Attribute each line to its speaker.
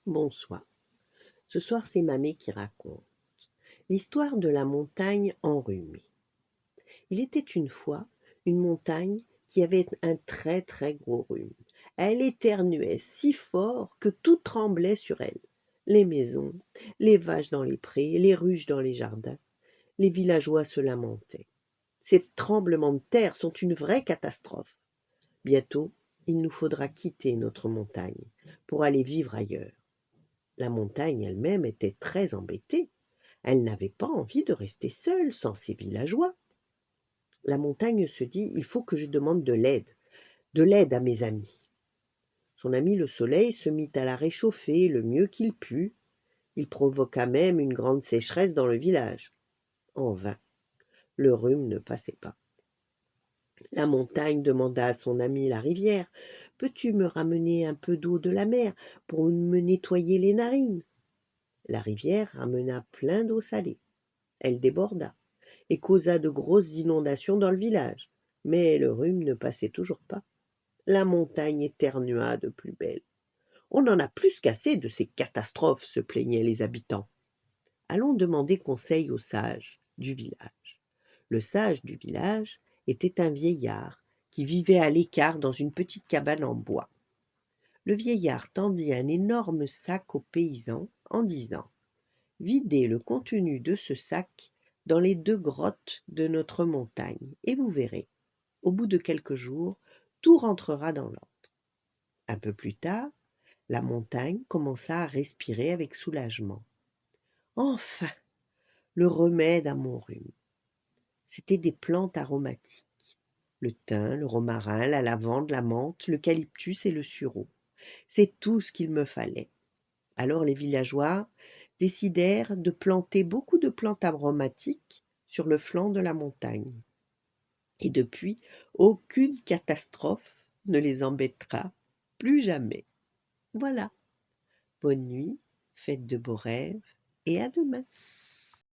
Speaker 1: Bonsoir. Ce soir, c'est Mamé qui raconte l'histoire de la montagne enrhumée. Il était une fois une montagne qui avait un très très gros rhume. Elle éternuait si fort que tout tremblait sur elle. Les maisons, les vaches dans les prés, les ruches dans les jardins. Les villageois se lamentaient. Ces tremblements de terre sont une vraie catastrophe. Bientôt, il nous faudra quitter notre montagne pour aller vivre ailleurs. La montagne elle-même était très embêtée. Elle n'avait pas envie de rester seule sans ses villageois. La montagne se dit: il faut que je demande de l'aide à mes amis. Son ami le soleil se mit à la réchauffer le mieux qu'il put. Il provoqua même une grande sécheresse dans le village. En vain, le rhume ne passait pas. La montagne demanda à son ami la rivière: peux-tu me ramener un peu d'eau de la mer pour me nettoyer les narines? La rivière ramena plein d'eau salée. Elle déborda et causa de grosses inondations dans le village. Mais le rhume ne passait toujours pas. La montagne éternua de plus belle. On en a plus qu'assez de ces catastrophes, se plaignaient les habitants. Allons demander conseil au sage du village. Le sage du village était un vieillard qui vivait à l'écart dans une petite cabane en bois. Le vieillard tendit un énorme sac aux paysans en disant: videz le contenu de ce sac dans les 2 grottes de notre montagne, et vous verrez, au bout de quelques jours, tout rentrera dans l'ordre. Un peu plus tard, la montagne commença à respirer avec soulagement. Enfin, le remède à mon rhume. C'étaient des plantes aromatiques. Le thym, le romarin, la lavande, la menthe, l'eucalyptus et le sureau. C'est tout ce qu'il me fallait. Alors les villageois décidèrent de planter beaucoup de plantes aromatiques sur le flanc de la montagne. Et depuis, aucune catastrophe ne les embêtera plus jamais. Voilà. Bonne nuit, faites de beaux rêves et à demain.